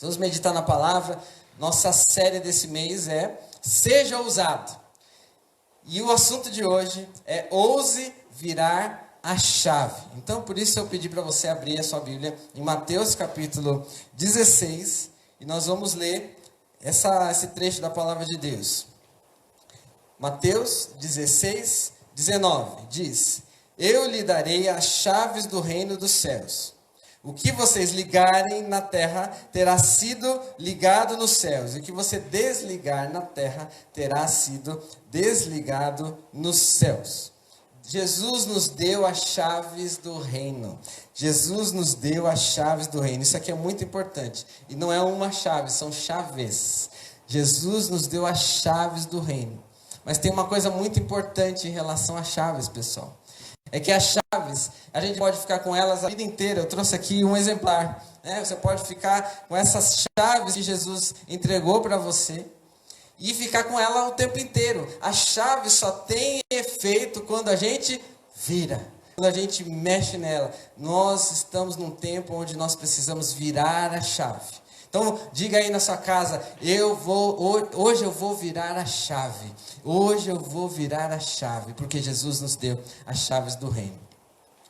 Vamos meditar na palavra. Nossa série desse mês é Seja Ousado. E o assunto de hoje é Ouse Virar a Chave. Então, por isso eu pedi para você abrir a sua Bíblia em Mateus capítulo 16. E nós vamos ler esse trecho da palavra de Deus. Mateus 16, 19 diz: Eu lhe darei as chaves do reino dos céus. O que vocês ligarem na terra terá sido ligado nos céus. E o que você desligar na terra terá sido desligado nos céus. Jesus nos deu as chaves do reino. Jesus nos deu as chaves do reino. Isso aqui é muito importante. E não é uma chave, são chaves. Jesus nos deu as chaves do reino. Mas tem uma coisa muito importante em relação às chaves, pessoal. É que as chaves, a gente pode ficar com elas a vida inteira. Eu trouxe aqui um exemplar, né? Você pode ficar com essas chaves que Jesus entregou para você e ficar com ela o tempo inteiro. A chave só tem efeito quando a gente vira, quando a gente mexe nela. Nós estamos num tempo onde nós precisamos virar a chave. Então, diga aí na sua casa: hoje eu vou virar a chave. Hoje eu vou virar a chave, porque Jesus nos deu as chaves do reino.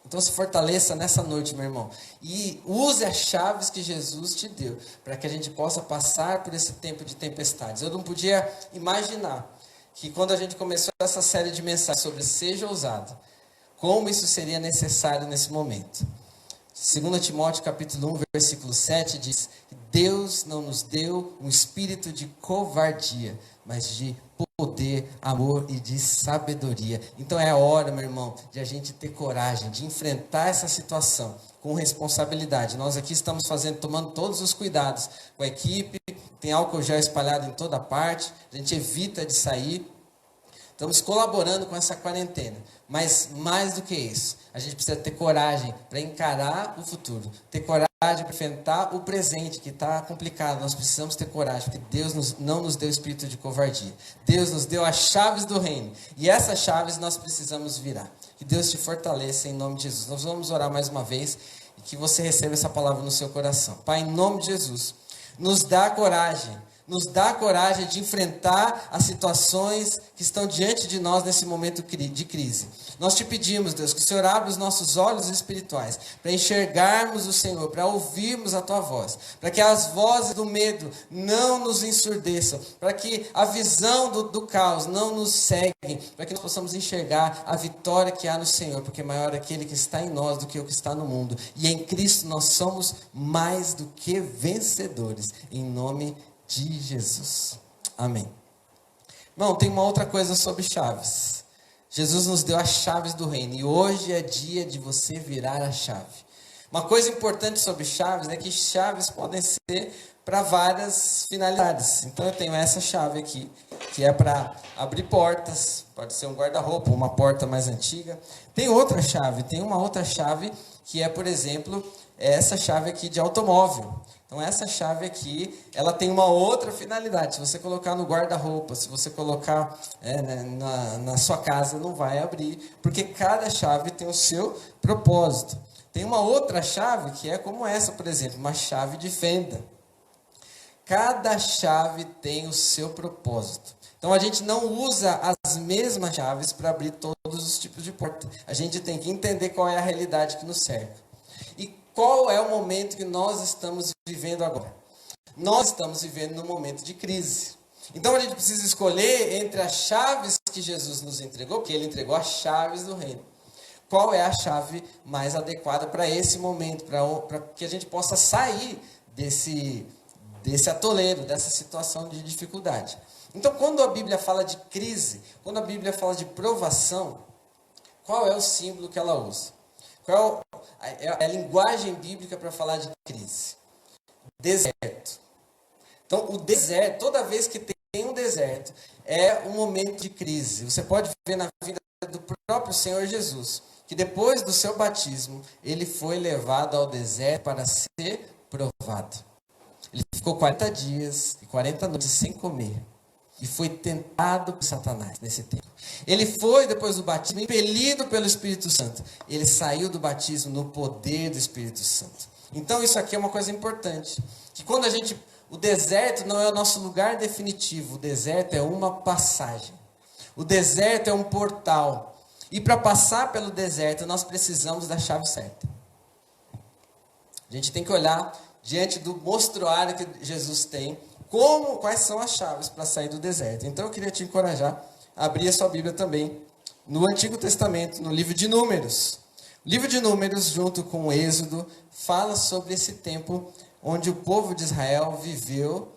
Então, se fortaleça nessa noite, meu irmão, e use as chaves que Jesus te deu, para que a gente possa passar por esse tempo de tempestades. Eu não podia imaginar que quando a gente começou essa série de mensagens sobre Seja Ousado, como isso seria necessário nesse momento. 2 Timóteo capítulo 1, versículo 7 diz: Deus não nos deu um espírito de covardia, mas de poder, amor e de sabedoria. Então é a hora, meu irmão, de a gente ter coragem, de enfrentar essa situação com responsabilidade. Nós aqui estamos tomando todos os cuidados com a equipe, tem álcool gel espalhado em toda parte, a gente evita de sair. Estamos colaborando com essa quarentena, mas mais do que isso, a gente precisa ter coragem para encarar o futuro, ter coragem para enfrentar o presente que está complicado. Nós precisamos ter coragem, porque Deus não nos deu espírito de covardia. Deus nos deu as chaves do reino, e essas chaves nós precisamos virar. Que Deus te fortaleça em nome de Jesus. Nós vamos orar mais uma vez, e que você receba essa palavra no seu coração. Pai, em nome de Jesus, nos dá coragem. Nos dá coragem de enfrentar as situações que estão diante de nós nesse momento de crise. Nós te pedimos, Deus, que o Senhor abra os nossos olhos espirituais para enxergarmos o Senhor, para ouvirmos a Tua voz, para que as vozes do medo não nos ensurdeçam, para que a visão do caos não nos cegue, para que nós possamos enxergar a vitória que há no Senhor, porque maior é aquele que está em nós do que o que está no mundo. E em Cristo nós somos mais do que vencedores, em nome de Jesus. Amém. Irmão, tem uma outra coisa sobre chaves. Jesus nos deu as chaves do reino, e hoje é dia de você virar a chave. Uma coisa importante sobre chaves é que chaves podem ser para várias finalidades. Então eu tenho essa chave aqui, que é para abrir portas, pode ser um guarda-roupa, uma porta mais antiga. Tem uma outra chave que é, por exemplo, essa chave aqui de automóvel. Então essa chave aqui, ela tem uma outra finalidade. Se você colocar no guarda-roupa, se você colocar na sua casa, não vai abrir, porque cada chave tem o seu propósito. Tem uma outra chave que é como essa, por exemplo, uma chave de fenda. Cada chave tem o seu propósito. Então a gente não usa as mesmas chaves para abrir todos os tipos de porta. A gente tem que entender qual é a realidade que nos cerca. E qual é o momento que nós estamos vivendo agora? Nós estamos vivendo num momento de crise. Então a gente precisa escolher entre as chaves que Jesus nos entregou, porque Ele entregou as chaves do reino. Qual é a chave mais adequada para esse momento, para que a gente possa sair desse atoleiro, dessa situação de dificuldade. Então, quando a Bíblia fala de crise, quando a Bíblia fala de provação, qual é o símbolo que ela usa? Qual é a linguagem bíblica para falar de crise? Deserto. Então, o deserto, toda vez que tem um deserto, é um momento de crise. Você pode ver na vida do próprio Senhor Jesus, que depois do seu batismo, ele foi levado ao deserto para ser provado. Ele ficou 40 dias e 40 noites sem comer. E foi tentado por Satanás nesse tempo. Ele foi, depois do batismo, impelido pelo Espírito Santo. Ele saiu do batismo no poder do Espírito Santo. Então isso aqui é uma coisa importante, que quando o deserto não é o nosso lugar definitivo, o deserto é uma passagem. O deserto é um portal. E para passar pelo deserto, nós precisamos da chave certa. A gente tem que olhar diante do mostruário que Jesus tem, quais são as chaves para sair do deserto. Então eu queria te encorajar a abrir a sua Bíblia também no Antigo Testamento, no livro de Números. O livro de Números, junto com o Êxodo, fala sobre esse tempo onde o povo de Israel viveu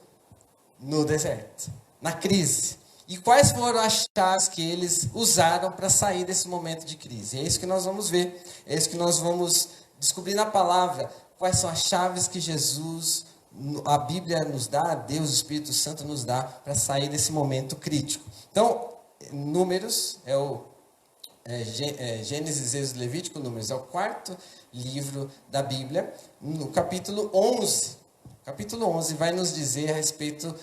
no deserto, na crise. E quais foram as chaves que eles usaram para sair desse momento de crise? É isso que nós vamos ver, é isso que nós vamos descobrir na palavra. Quais são as chaves que Jesus, a Bíblia nos dá, Deus, o Espírito Santo nos dá para sair desse momento crítico. Então, Números Gênesis, Êxodo, Levítico, Números é o quarto livro da Bíblia. No capítulo 11. Capítulo 11 vai nos dizer a respeito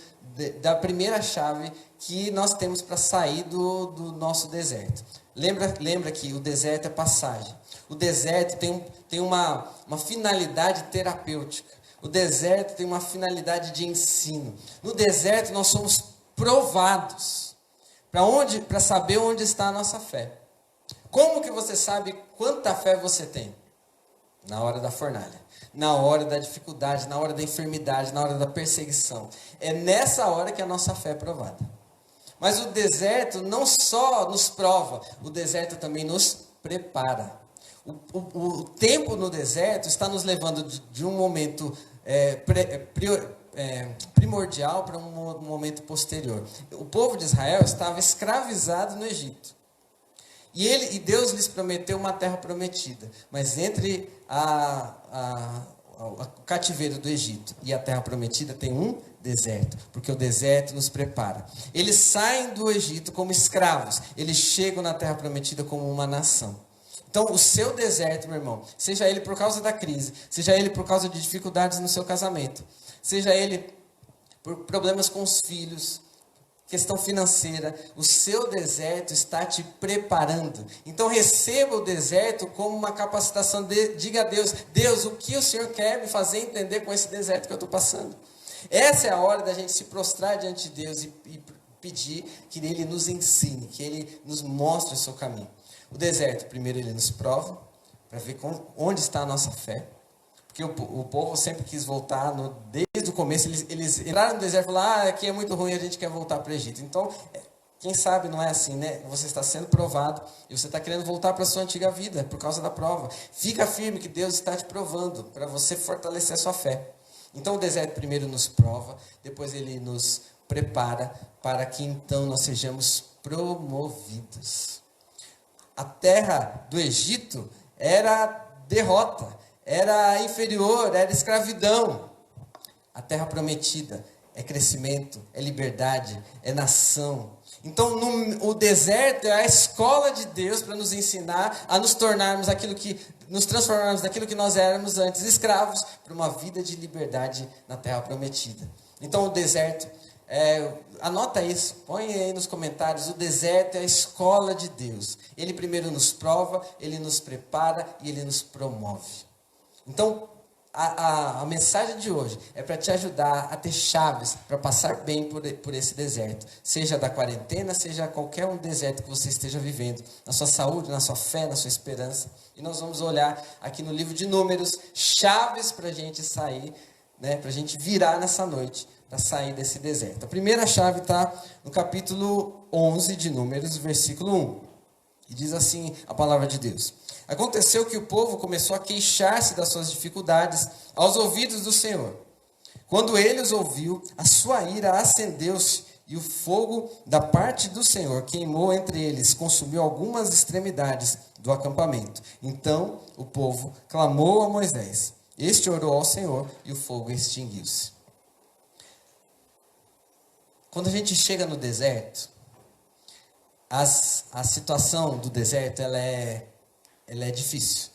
da primeira chave que nós temos para sair do nosso deserto. Lembra que o deserto é passagem. O deserto tem uma finalidade terapêutica. O deserto tem uma finalidade de ensino. No deserto nós somos provados. Para saber onde está a nossa fé. Como que você sabe quanta fé você tem? Na hora da fornalha, na hora da dificuldade, na hora da enfermidade, na hora da perseguição. É nessa hora que a nossa fé é provada. Mas o deserto não só nos prova, o deserto também nos prepara. O tempo no deserto está nos levando de um momento primordial para um momento posterior. O povo de Israel estava escravizado no Egito. E Deus lhes prometeu uma terra prometida. Mas entre o cativeiro do Egito e a terra prometida tem um deserto. Porque o deserto nos prepara. Eles saem do Egito como escravos. Eles chegam na terra prometida como uma nação. Então, o seu deserto, meu irmão, seja ele por causa da crise, seja ele por causa de dificuldades no seu casamento, seja ele por problemas com os filhos, questão financeira, o seu deserto está te preparando. Então receba o deserto como uma capacitação. Diga a Deus, Deus, o que o Senhor quer me fazer entender com esse deserto que eu estou passando? Essa é a hora da gente se prostrar diante de Deus e pedir que Ele nos ensine, que Ele nos mostre o seu caminho. O deserto, primeiro Ele nos prova, para ver onde está a nossa fé. Porque o povo sempre quis voltar, desde o começo, eles entraram no deserto e falaram, aqui é muito ruim, a gente quer voltar para o Egito. Então, quem sabe não é assim, né? Você está sendo provado e você está querendo voltar para a sua antiga vida, por causa da prova. Fica firme que Deus está te provando, para você fortalecer a sua fé. Então, o deserto primeiro nos prova, depois ele nos prepara, para que então nós sejamos promovidos. A terra do Egito era derrota. Era inferior, era escravidão. A terra prometida é crescimento, é liberdade, é nação. Então, o deserto é a escola de Deus para nos ensinar a nos transformarmos daquilo que nós éramos antes, escravos, para uma vida de liberdade na terra prometida. Então, o deserto, anota isso, põe aí nos comentários, o deserto é a escola de Deus. Ele primeiro nos prova, ele nos prepara e ele nos promove. Então, a mensagem de hoje é para te ajudar a ter chaves para passar bem por esse deserto. Seja da quarentena, seja qualquer um deserto que você esteja vivendo. Na sua saúde, na sua fé, na sua esperança. E nós vamos olhar aqui no livro de Números, chaves para a gente sair, né, para a gente virar nessa noite, para sair desse deserto. A primeira chave está no capítulo 11 de Números, versículo 1. E diz assim a palavra de Deus. Aconteceu que o povo começou a queixar-se das suas dificuldades aos ouvidos do Senhor. Quando ele os ouviu, a sua ira acendeu-se e o fogo da parte do Senhor queimou entre eles, consumiu algumas extremidades do acampamento. Então o povo clamou a Moisés. Este orou ao Senhor e o fogo extinguiu-se. Quando a gente chega no deserto, a situação do deserto ela é difícil.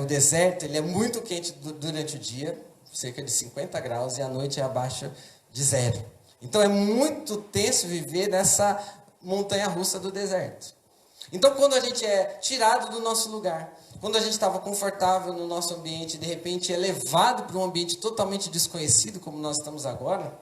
O deserto ele é muito quente durante o dia, cerca de 50 graus, e à noite é abaixo de 0. Então é muito tenso viver nessa montanha-russa do deserto. Então quando a gente é tirado do nosso lugar, quando a gente estava confortável no nosso ambiente, de repente é levado para um ambiente totalmente desconhecido, como nós estamos agora,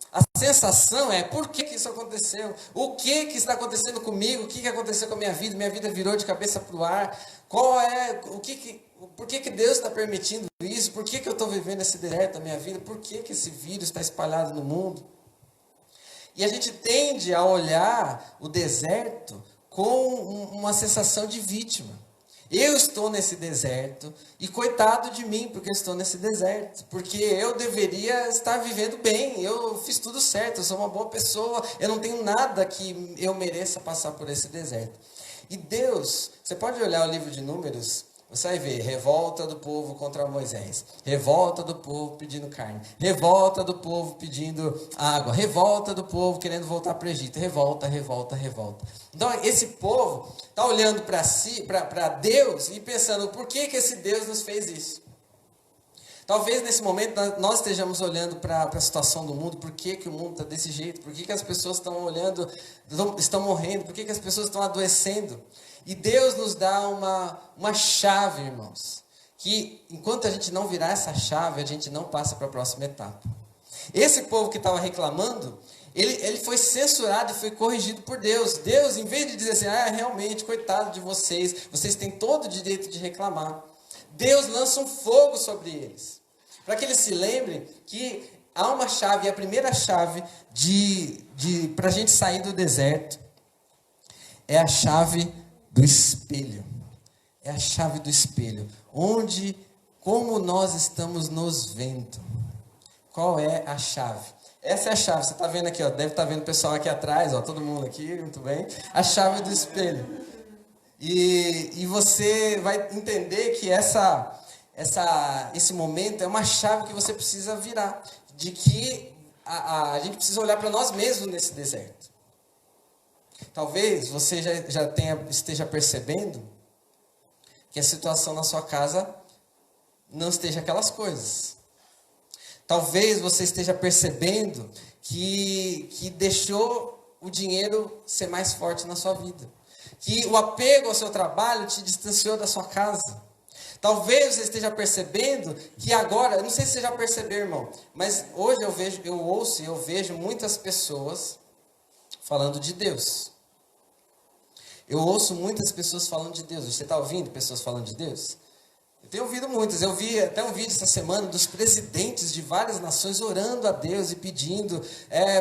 a sensação é, por que isso aconteceu? O que está acontecendo comigo? O que aconteceu com a minha vida? Minha vida virou de cabeça para o ar. Por que Deus está permitindo isso? Por que eu estou vivendo esse deserto da minha vida? Por que esse vírus está espalhado no mundo? E a gente tende a olhar o deserto com uma sensação de vítima. Eu estou nesse deserto e coitado de mim porque estou nesse deserto. Porque eu deveria estar vivendo bem, eu fiz tudo certo, eu sou uma boa pessoa, eu não tenho nada que eu mereça passar por esse deserto. E Deus, você pode olhar o livro de Números, você vai ver revolta do povo contra Moisés, revolta do povo pedindo carne, revolta do povo pedindo água, revolta do povo querendo voltar para o Egito, revolta. Então esse povo está olhando para Deus e pensando, por que esse Deus nos fez isso? Talvez nesse momento nós estejamos olhando para a situação do mundo, por que o mundo está desse jeito, por que as pessoas estão morrendo, por que as pessoas estão adoecendo. E Deus nos dá uma chave, irmãos, que enquanto a gente não virar essa chave, a gente não passa para a próxima etapa. Esse povo que estava reclamando, ele foi censurado e foi corrigido por Deus. Deus, em vez de dizer assim, realmente, coitado de vocês têm todo o direito de reclamar. Deus lança um fogo sobre eles, para que eles se lembrem que há uma chave, e a primeira chave para a gente sair do deserto é a chave do espelho. É a chave do espelho. Como nós estamos nos vendo. Qual é a chave? Essa é a chave. Você está vendo aqui, deve estar vendo o pessoal aqui atrás, todo mundo aqui, muito bem. A chave do espelho. E você vai entender que esse momento é uma chave que você precisa virar. De que a gente precisa olhar para nós mesmos nesse deserto. Talvez você já esteja percebendo que a situação na sua casa não esteja aquelas coisas. Talvez você esteja percebendo que deixou o dinheiro ser mais forte na sua vida. Que o apego ao seu trabalho te distanciou da sua casa. Talvez você esteja percebendo que agora, eu não sei se você já percebeu, irmão, mas hoje eu ouço e eu vejo muitas pessoas falando de Deus. Eu ouço muitas pessoas falando de Deus. Você está ouvindo pessoas falando de Deus? Eu tenho ouvido muitas. Eu vi até um vídeo essa semana dos presidentes de várias nações orando a Deus e pedindo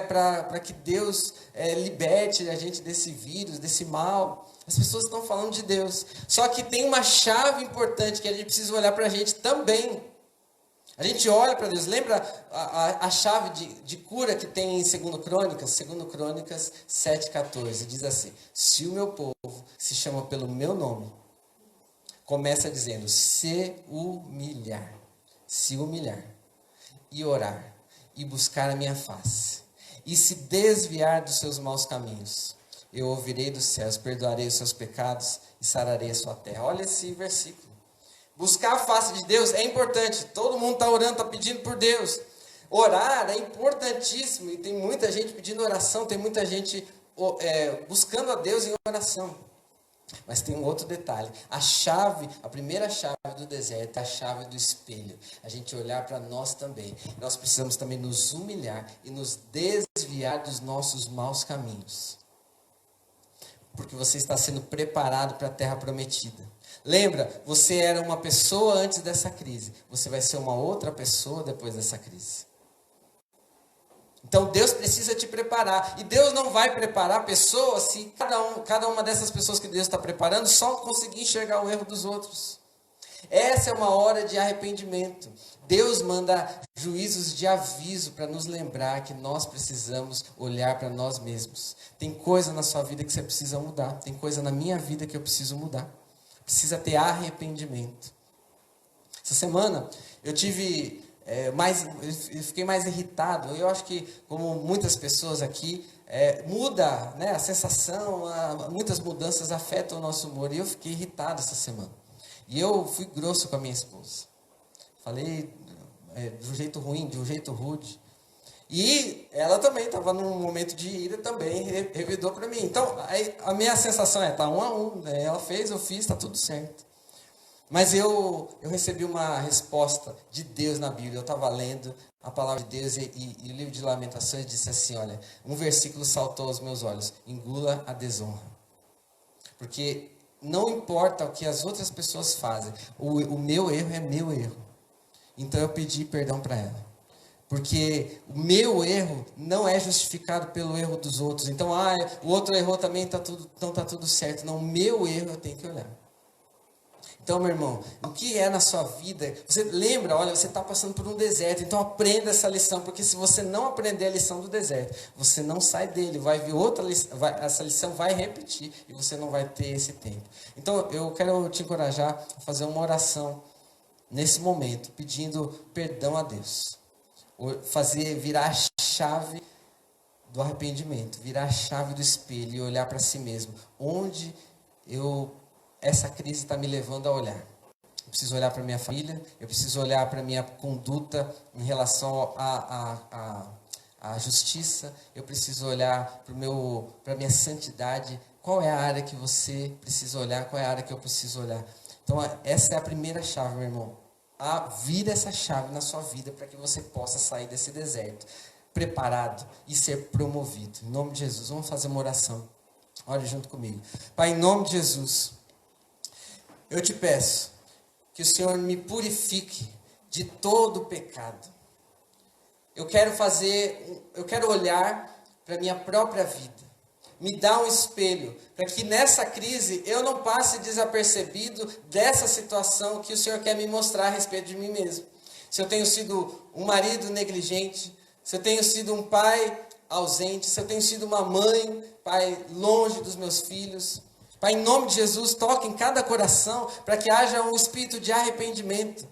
para que Deus liberte a gente desse vírus, desse mal. As pessoas estão falando de Deus. Só que tem uma chave importante que a gente precisa olhar para a gente também. A gente olha para Deus. Lembra a chave de cura que tem em 2 Crônicas? 2 Crônicas 7,14. Diz assim: se o meu povo se chama pelo meu nome, começa dizendo, se humilhar, e orar, e buscar a minha face, e se desviar dos seus maus caminhos, eu ouvirei dos céus, perdoarei os seus pecados e sararei a sua terra. Olha esse versículo. Buscar a face de Deus é importante. Todo mundo está orando, está pedindo por Deus. Orar é importantíssimo. E tem muita gente pedindo oração. Tem muita gente buscando a Deus em oração. Mas tem um outro detalhe. A primeira chave do deserto é a chave do espelho. A gente olhar para nós também. Nós precisamos também nos humilhar e nos desviar dos nossos maus caminhos. Porque você está sendo preparado para a terra prometida. Lembra, você era uma pessoa antes dessa crise. Você vai ser uma outra pessoa depois dessa crise. Então Deus precisa te preparar. E Deus não vai preparar pessoas se cada uma dessas pessoas que Deus está preparando só conseguir enxergar o erro dos outros. Essa é uma hora de arrependimento. Deus manda juízos de aviso para nos lembrar que nós precisamos olhar para nós mesmos. Tem coisa na sua vida que você precisa mudar. Tem coisa na minha vida que eu preciso mudar. Precisa ter arrependimento. Essa semana eu fiquei mais irritado. Eu acho que, como muitas pessoas aqui, muda, né, a sensação, muitas mudanças afetam o nosso humor. E eu fiquei irritado essa semana. E eu fui grosso com a minha esposa. Falei de um jeito ruim, de um jeito rude. E ela também estava num momento de ira, também revidou para mim. Então, a minha sensação tá 1-1. Né? Ela fez, eu fiz, está tudo certo. Mas eu recebi uma resposta de Deus na Bíblia. Eu estava lendo a palavra de Deus e o livro de Lamentações disse assim, olha, um versículo saltou aos meus olhos: engula a desonra. Porque não importa o que as outras pessoas fazem, o meu erro é meu erro. Então eu pedi perdão para ela. Porque o meu erro não é justificado pelo erro dos outros. Então, o outro errou também, então está tudo certo. Não, o meu erro eu tenho que olhar. Então, meu irmão, o que é na sua vida? Você lembra, olha, você está passando por um deserto, então aprenda essa lição, porque se você não aprender a lição do deserto, você não sai dele, vai vir outra lição, essa lição vai repetir e você não vai ter esse tempo. Então, eu quero te encorajar a fazer uma oração nesse momento, pedindo perdão a Deus. Virar a chave do arrependimento, virar a chave do espelho e olhar para si mesmo. Onde essa crise está me levando a olhar? Eu preciso olhar para minha família, eu preciso olhar para minha conduta em relação à justiça, eu preciso olhar para a minha santidade. Qual é a área que você precisa olhar? Qual é a área que eu preciso olhar? Então, essa é a primeira chave, meu irmão. Vira essa chave na sua vida para que você possa sair desse deserto preparado e ser promovido. Em nome de Jesus, vamos fazer uma oração. Ore junto comigo. Pai, em nome de Jesus, eu te peço que o Senhor me purifique de todo o pecado. Eu quero olhar para a minha própria vida. Me dá um espelho, para que nessa crise eu não passe desapercebido dessa situação que o Senhor quer me mostrar a respeito de mim mesmo. Se eu tenho sido um marido negligente, se eu tenho sido um pai ausente, se eu tenho sido uma mãe, pai longe dos meus filhos. Pai, em nome de Jesus, toque em cada coração para que haja um espírito de arrependimento.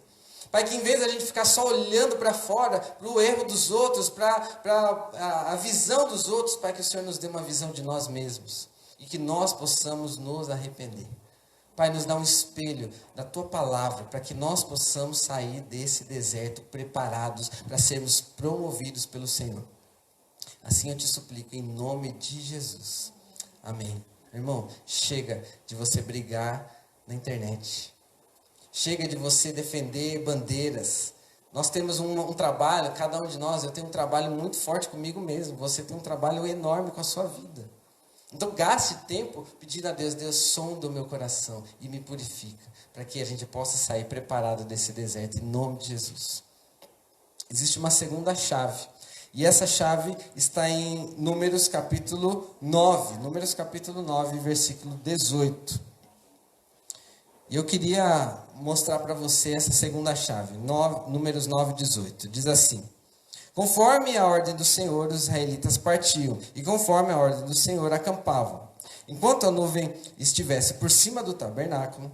Pai, que em vez de a gente ficar só olhando para fora, para o erro dos outros, para a visão dos outros, Pai, que o Senhor nos dê uma visão de nós mesmos. E que nós possamos nos arrepender. Pai, nos dá um espelho da Tua palavra, para que nós possamos sair desse deserto preparados para sermos promovidos pelo Senhor. Assim eu te suplico, em nome de Jesus. Amém. Irmão, chega de você brigar na internet. Chega de você defender bandeiras. Nós temos um trabalho, cada um de nós, eu tenho um trabalho muito forte comigo mesmo. Você tem um trabalho enorme com a sua vida. Então gaste tempo pedindo a Deus, Deus, sonda o meu coração e me purifica, para que a gente possa sair preparado desse deserto, em nome de Jesus. Existe uma segunda chave. E essa chave está em Números capítulo 9. Números capítulo 9, versículo 18. E eu queria mostrar para você essa segunda chave. Números 9, 18. Diz assim: conforme a ordem do Senhor, os israelitas partiam, e conforme a ordem do Senhor, acampavam. Enquanto a nuvem estivesse por cima do tabernáculo,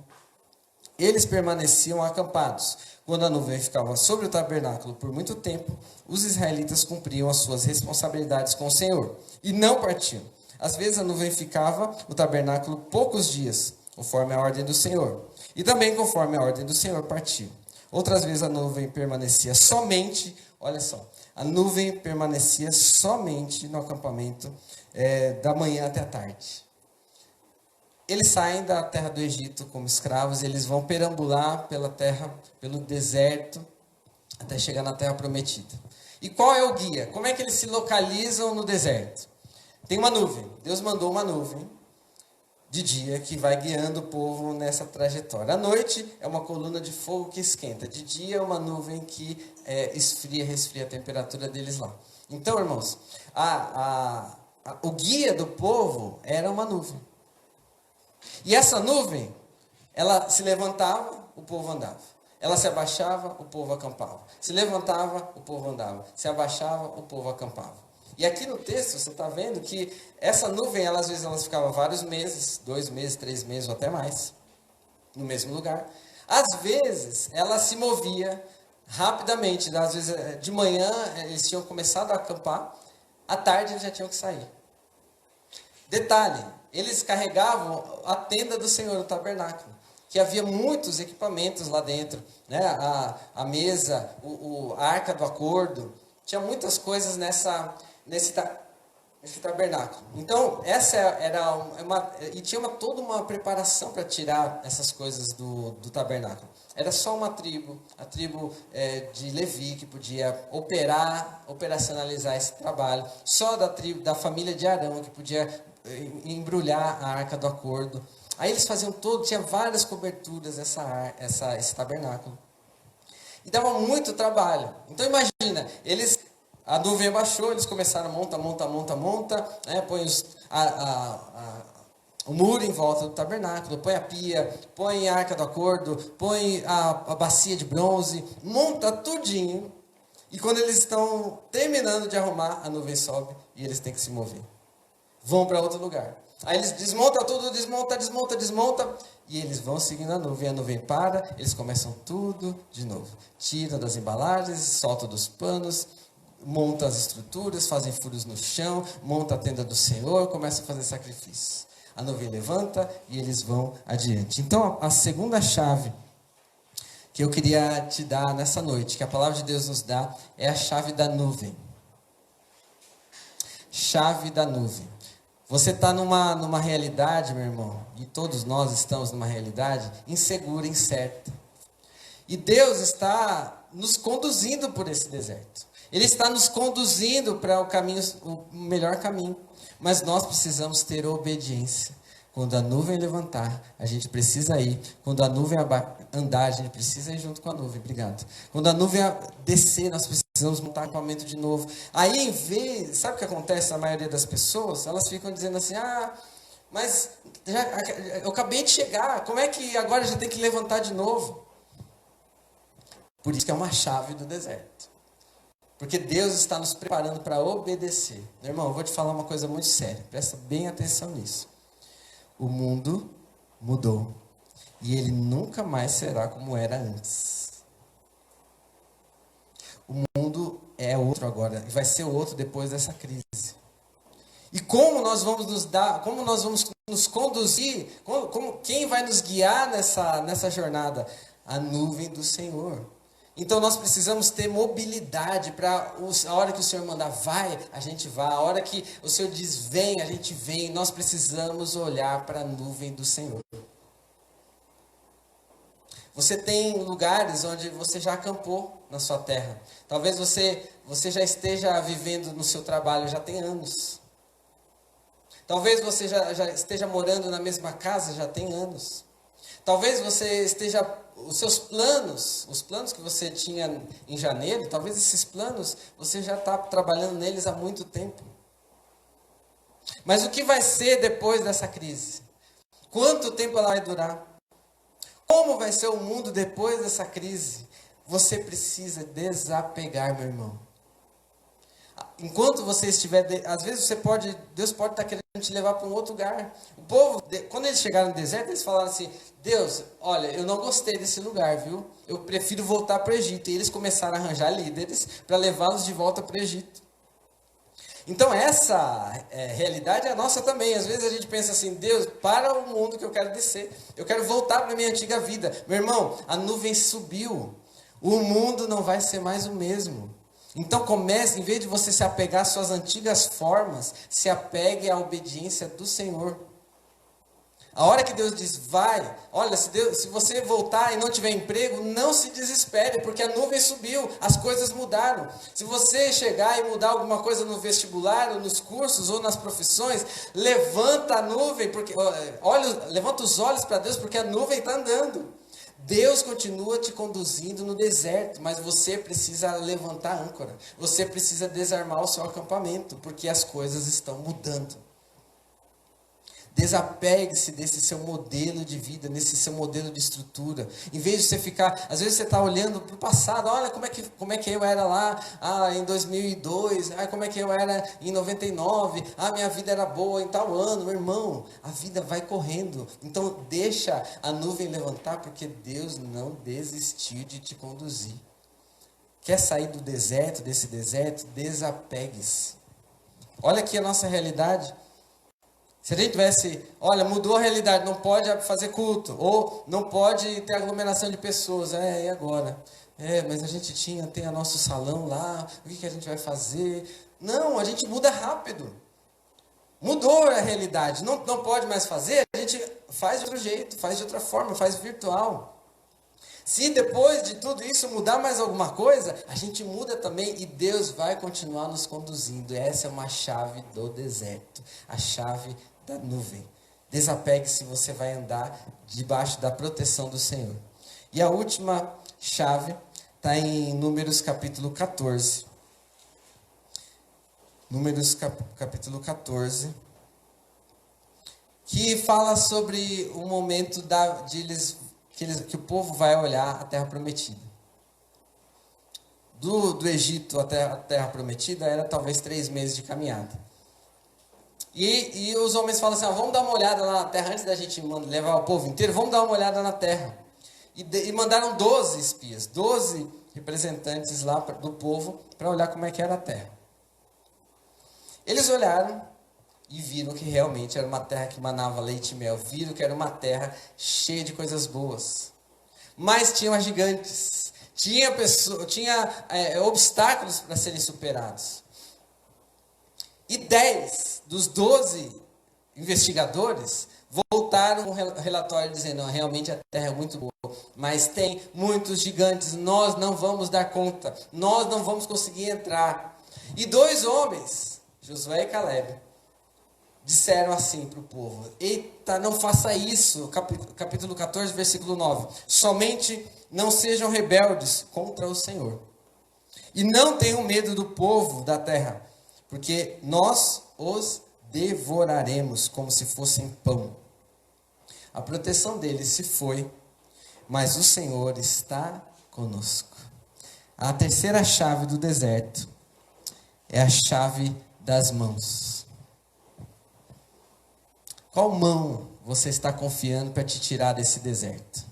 eles permaneciam acampados. Quando a nuvem ficava sobre o tabernáculo por muito tempo, os israelitas cumpriam as suas responsabilidades com o Senhor e não partiam. Às vezes a nuvem ficava no tabernáculo poucos dias, conforme a ordem do Senhor. E também conforme a ordem do Senhor partiam. Outras vezes a nuvem permanecia somente, olha só, a nuvem permanecia somente no acampamento da manhã até a tarde. Eles saem da terra do Egito como escravos, eles vão perambular pela terra, pelo deserto, até chegar na terra prometida. E qual é o guia? Como é que eles se localizam no deserto? Tem uma nuvem. Deus mandou uma nuvem de dia que vai guiando o povo nessa trajetória. À noite é uma coluna de fogo que esquenta. De dia é uma nuvem que resfria a temperatura deles lá. Então, irmãos, o guia do povo era uma nuvem. E essa nuvem, ela se levantava, o povo andava. Ela se abaixava, o povo acampava. Se levantava, o povo andava. Se abaixava, o povo acampava. E aqui no texto você está vendo que essa nuvem, às vezes ela ficava vários meses, 2 meses, 3 meses ou até mais, no mesmo lugar. Às vezes ela se movia rapidamente. Às vezes de manhã eles tinham começado a acampar, à tarde eles já tinham que sair. Detalhe, eles carregavam a tenda do Senhor, o tabernáculo, que havia muitos equipamentos lá dentro, né? A mesa, a arca do acordo, tinha muitas coisas nesse esse tabernáculo. Então, essa era e tinha toda uma preparação para tirar essas coisas do tabernáculo. Era só uma tribo, a tribo de Levi, que podia operacionalizar esse trabalho. Só da tribo, da família de Arão, que podia embrulhar a arca do acordo. Aí eles faziam tinha várias coberturas esse tabernáculo. E dava muito trabalho. Então imagina, a nuvem abaixou, eles começaram a monta, põe o muro em volta do tabernáculo, põe a pia, põe a arca do acordo, põe a bacia de bronze, monta tudinho. E quando eles estão terminando de arrumar, a nuvem sobe e eles têm que se mover. Vão para outro lugar. Aí eles desmontam tudo, desmonta, e eles vão seguindo a nuvem para, eles começam tudo de novo. Tiram das embalagens, soltam dos panos, montam as estruturas, fazem furos no chão, montam a tenda do Senhor, começam a fazer sacrifício. A nuvem levanta e eles vão adiante. Então, a segunda chave que eu queria te dar nessa noite, que a palavra de Deus nos dá, é a chave da nuvem. Chave da nuvem. Você está numa realidade, meu irmão, e todos nós estamos numa realidade insegura, incerta. E Deus está nos conduzindo por esse deserto. Ele está nos conduzindo para o melhor caminho. Mas nós precisamos ter obediência. Quando a nuvem levantar, a gente precisa ir. Quando a nuvem andar, a gente precisa ir junto com a nuvem. Obrigado. Quando a nuvem descer, nós precisamos montar equipamento de novo. Aí, sabe o que acontece na maioria das pessoas? Elas ficam dizendo assim, mas eu acabei de chegar, como é que agora já tem que levantar de novo? Por isso que é uma chave do deserto. Porque Deus está nos preparando para obedecer. Meu irmão, eu vou te falar uma coisa muito séria. Presta bem atenção nisso. O mundo mudou. E ele nunca mais será como era antes. O mundo é outro agora. E vai ser outro depois dessa crise. E como nós vamos nos conduzir? Quem vai nos guiar nessa jornada? A nuvem do Senhor. Então nós precisamos ter mobilidade para a hora que o Senhor mandar vai, a gente vai. A hora que o Senhor diz vem, a gente vem. Nós precisamos olhar para a nuvem do Senhor. Você tem lugares onde você já acampou na sua terra. Talvez você já esteja vivendo no seu trabalho já tem anos. Talvez você já esteja morando na mesma casa já tem anos. Talvez você esteja... Os seus planos, os planos que você tinha em janeiro, talvez esses planos você já está trabalhando neles há muito tempo. Mas o que vai ser depois dessa crise? Quanto tempo ela vai durar? Como vai ser o mundo depois dessa crise? Você precisa desapegar, meu irmão. Enquanto você estiver... Às vezes Deus pode estar querendo te levar para um outro lugar. O povo, quando eles chegaram no deserto, eles falaram assim, Deus, olha, eu não gostei desse lugar, viu? Eu prefiro voltar para o Egito. E eles começaram a arranjar líderes para levá-los de volta para o Egito. Então essa realidade é a nossa também. Às vezes a gente pensa assim, Deus, para o mundo que eu quero descer. Eu quero voltar para a minha antiga vida. Meu irmão, a nuvem subiu. O mundo não vai ser mais o mesmo. Então comece, em vez de você se apegar às suas antigas formas, se apegue à obediência do Senhor. A hora que Deus diz, vai, olha, se você voltar e não tiver emprego, não se desespere, porque a nuvem subiu, as coisas mudaram. Se você chegar e mudar alguma coisa no vestibular, ou nos cursos, ou nas profissões, levanta a nuvem, levanta os olhos para Deus, porque a nuvem está andando. Deus continua te conduzindo no deserto, mas você precisa levantar a âncora. Você precisa desarmar o seu acampamento, porque as coisas estão mudando. Desapegue-se desse seu modelo de vida, nesse seu modelo de estrutura. Em vez de você ficar... Às vezes você está olhando para o passado. Olha como é que eu era lá em 2002. Como é que eu era em 99. Minha vida era boa em tal ano. Meu irmão, a vida vai correndo. Então deixa a nuvem levantar, porque Deus não desistiu de te conduzir. Quer sair do deserto, desse deserto? Desapegue-se. Olha aqui a nossa realidade. Se a gente tivesse, mudou a realidade, não pode fazer culto, ou não pode ter aglomeração de pessoas, e agora? Mas a gente tem o nosso salão lá, o que a gente vai fazer? Não, a gente muda rápido. Mudou a realidade, não pode mais fazer, a gente faz de outro jeito, faz de outra forma, faz virtual. Se depois de tudo isso mudar mais alguma coisa, a gente muda também e Deus vai continuar nos conduzindo. Essa é uma chave do deserto, a chave da nuvem. Desapegue-se, você vai andar debaixo da proteção do Senhor. E a última chave está em Números capítulo 14. Números capítulo 14, que fala sobre o momento que o povo vai olhar a terra prometida. Do Egito até a terra prometida era talvez 3 meses de caminhada. E os homens falam assim, vamos dar uma olhada lá na terra, antes da gente levar o povo inteiro, vamos dar uma olhada na terra. E mandaram 12 espias, 12 representantes lá do povo, para olhar como é que era a terra. Eles olharam e viram que realmente era uma terra que manava leite e mel. Viram que era uma terra cheia de coisas boas. Mas tinha gigantes. Tinha obstáculos para serem superados. E 10 dos 12 investigadores voltaram com um relatório dizendo, não, realmente a terra é muito boa, mas tem muitos gigantes, nós não vamos dar conta, nós não vamos conseguir entrar. E 2 homens, Josué e Caleb, disseram assim para o povo, eita, não faça isso, capítulo 14, versículo 9, somente não sejam rebeldes contra o Senhor, e não tenham medo do povo da terra, porque nós os devoraremos como se fossem pão. A proteção deles se foi, mas o Senhor está conosco. A terceira chave do deserto é a chave das mãos. Qual mão você está confiando para te tirar desse deserto?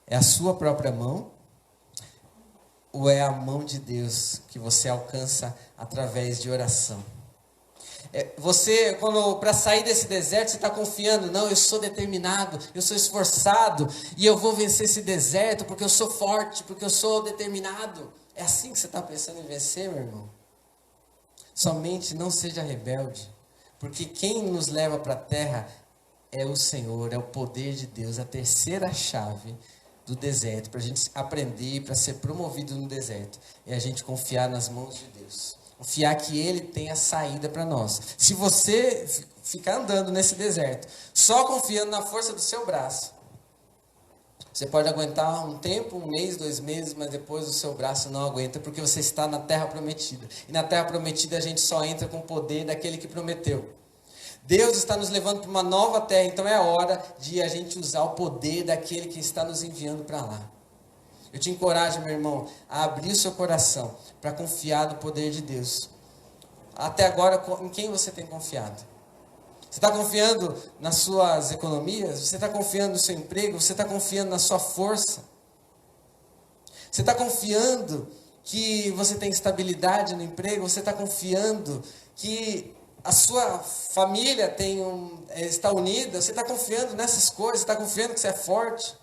É a sua própria mão? Ou é a mão de Deus que você alcança através de oração? Você, para sair desse deserto, você está confiando, não, eu sou determinado, eu sou esforçado, e eu vou vencer esse deserto, porque eu sou forte, porque eu sou determinado. É assim que você está pensando em vencer, meu irmão? Somente não seja rebelde, porque quem nos leva para a terra é o Senhor, é o poder de Deus, a terceira chave do deserto, para a gente aprender, para ser promovido no deserto, é a gente confiar nas mãos de Deus. Confiar que Ele tem a saída para nós. Se você ficar andando nesse deserto, só confiando na força do seu braço, você pode aguentar um tempo, 1 mês, 2 meses, mas depois o seu braço não aguenta, porque você está na terra prometida. E na terra prometida a gente só entra com o poder daquele que prometeu. Deus está nos levando para uma nova terra, então é a hora de a gente usar o poder daquele que está nos enviando para lá. Eu te encorajo, meu irmão, a abrir o seu coração para confiar no poder de Deus. Até agora, em quem você tem confiado? Você está confiando nas suas economias? Você está confiando no seu emprego? Você está confiando na sua força? Você está confiando que você tem estabilidade no emprego? Você está confiando que a sua família está unida? Você está confiando nessas coisas? Você está confiando que você é forte?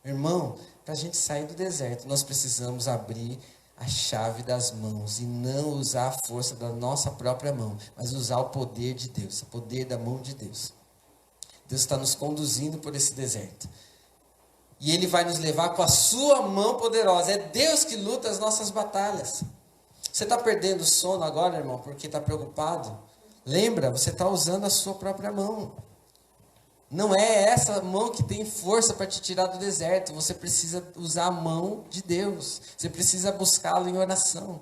Irmão, para a gente sair do deserto, nós precisamos abrir a chave das mãos e não usar a força da nossa própria mão, mas usar o poder de Deus, o poder da mão de Deus. Deus está nos conduzindo por esse deserto. E Ele vai nos levar com a sua mão poderosa. É Deus que luta as nossas batalhas. Você está perdendo o sono agora, irmão, porque está preocupado? Lembra, você está usando a sua própria mão. Não é essa mão que tem força para te tirar do deserto. Você precisa usar a mão de Deus. Você precisa buscá-lo em oração.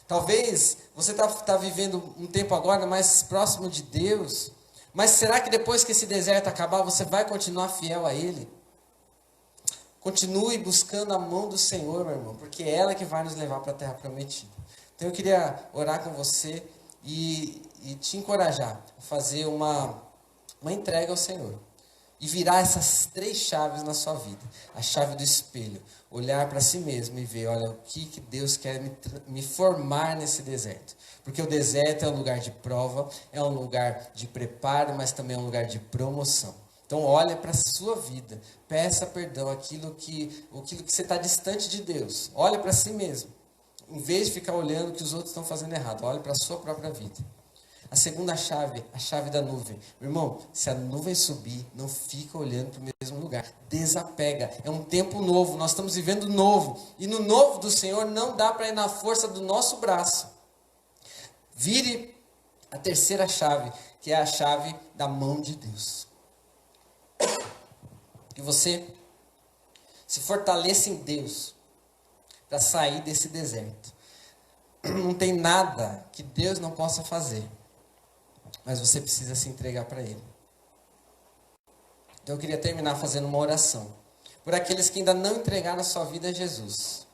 Talvez você está vivendo um tempo agora mais próximo de Deus. Mas será que depois que esse deserto acabar, você vai continuar fiel a Ele? Continue buscando a mão do Senhor, meu irmão. Porque é ela que vai nos levar para a terra prometida. Então eu queria orar com você e te encorajar a fazer uma entrega ao Senhor. E virar essas 3 chaves na sua vida. A chave do espelho. Olhar para si mesmo e ver, olha, o que Deus quer me formar nesse deserto. Porque o deserto é um lugar de prova, é um lugar de preparo, mas também é um lugar de promoção. Então olha para a sua vida. Peça perdão aquilo que você está distante de Deus. Olha para si mesmo. Em vez de ficar olhando o que os outros estão fazendo errado. Olha para a sua própria vida. A segunda chave, a chave da nuvem. Meu irmão, se a nuvem subir, não fica olhando para o mesmo lugar. Desapega. É um tempo novo. Nós estamos vivendo novo. E no novo do Senhor não dá para ir na força do nosso braço. Vire a terceira chave, que é a chave da mão de Deus. Que você se fortaleça em Deus para sair desse deserto. Não tem nada que Deus não possa fazer, mas você precisa se entregar para Ele. Então eu queria terminar fazendo uma oração por aqueles que ainda não entregaram a sua vida a Jesus.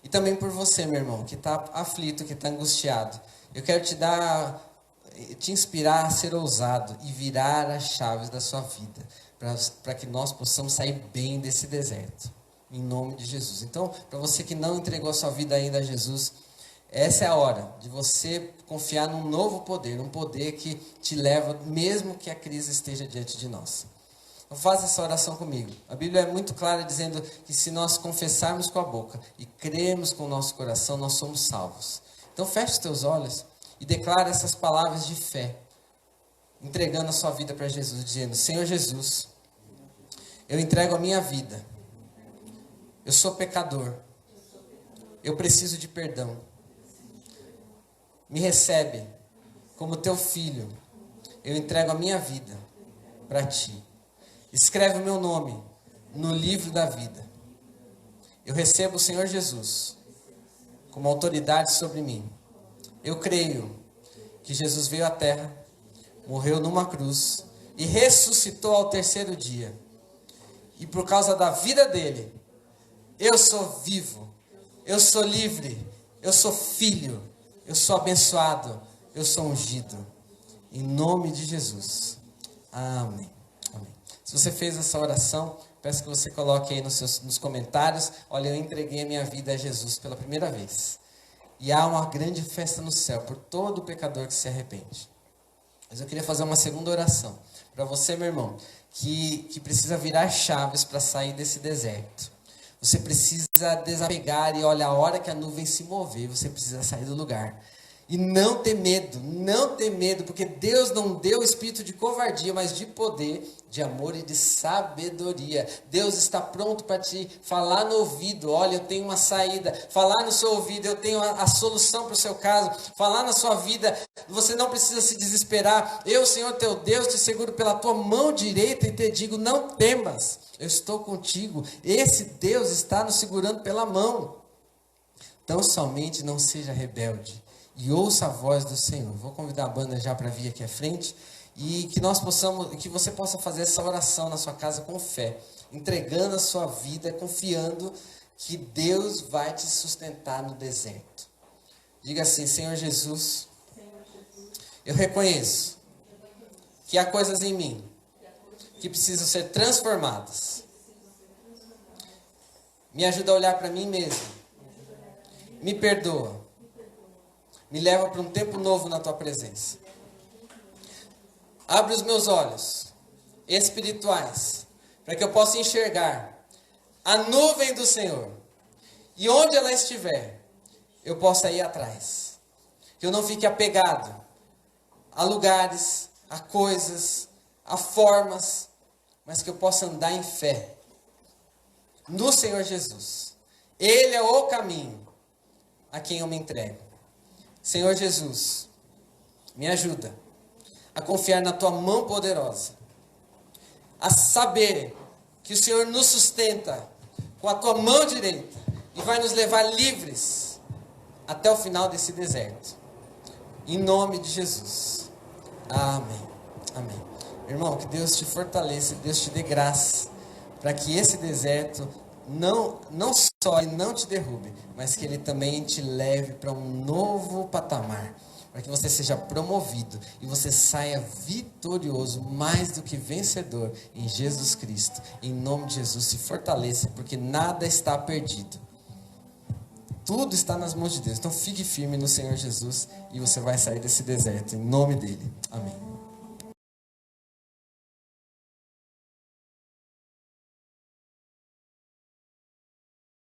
E também por você, meu irmão, que está aflito, que está angustiado. Eu quero te inspirar a ser ousado e virar as chaves da sua vida, para que nós possamos sair bem desse deserto, em nome de Jesus. Então, para você que não entregou a sua vida ainda a Jesus, essa é a hora de você confiar num novo poder, um poder que te leva, mesmo que a crise esteja diante de nós. Então faz essa oração comigo. A Bíblia é muito clara dizendo que se nós confessarmos com a boca e crermos com o nosso coração, nós somos salvos. Então feche os teus olhos e declara essas palavras de fé, entregando a sua vida para Jesus, dizendo: Senhor Jesus, eu entrego a minha vida. Eu sou pecador. Eu preciso de perdão. Me recebe como teu filho. Eu entrego a minha vida para ti. Escreve o meu nome no livro da vida. Eu recebo o Senhor Jesus como autoridade sobre mim. Eu creio que Jesus veio à terra, morreu numa cruz e ressuscitou ao terceiro dia. E por causa da vida dele, eu sou vivo, eu sou livre, eu sou filho, eu sou abençoado, eu sou ungido. Em nome de Jesus. Amém. Amém. Se você fez essa oração, peço que você coloque aí nos comentários: olha, eu entreguei a minha vida a Jesus pela primeira vez. E há uma grande festa no céu por todo pecador que se arrepende. Mas eu queria fazer uma segunda oração para você, meu irmão, que precisa virar chaves para sair desse deserto. Você precisa desapegar e olha, a hora que a nuvem se mover, você precisa sair do lugar. E não ter medo, porque Deus não deu espírito de covardia, mas de poder, de amor e de sabedoria. Deus está pronto para te falar no ouvido: olha, eu tenho uma saída. Falar no seu ouvido: eu tenho a solução para o seu caso. Falar na sua vida: você não precisa se desesperar. Eu, Senhor teu Deus, te seguro pela tua mão direita e te digo: não temas, eu estou contigo. Esse Deus está nos segurando pela mão. Então somente não seja rebelde e ouça a voz do Senhor. Vou convidar a banda já para vir aqui à frente e que você possa fazer essa oração na sua casa com fé, entregando a sua vida, confiando que Deus vai te sustentar no deserto. Diga assim: Senhor Jesus, eu reconheço que há coisas em mim que precisam ser transformadas. Me ajuda a olhar para mim mesmo. Me perdoa. Me leva para um tempo novo na tua presença. Abre os meus olhos espirituais para que eu possa enxergar a nuvem do Senhor. E onde ela estiver, eu possa ir atrás. Que eu não fique apegado a lugares, a coisas, a formas, mas que eu possa andar em fé no Senhor Jesus. Ele é o caminho a quem eu me entrego. Senhor Jesus, me ajuda a confiar na tua mão poderosa, a saber que o Senhor nos sustenta com a tua mão direita e vai nos levar livres até o final desse deserto. Em nome de Jesus. Amém. Amém. Irmão, que Deus te fortaleça, que Deus te dê graça para que esse deserto não só ele não te derrube, mas que ele também te leve para um novo patamar, para que você seja promovido e você saia vitorioso, mais do que vencedor em Jesus Cristo. Em nome de Jesus, se fortaleça, porque nada está perdido. Tudo está nas mãos de Deus. Então fique firme no Senhor Jesus e você vai sair desse deserto, em nome dele. Amém.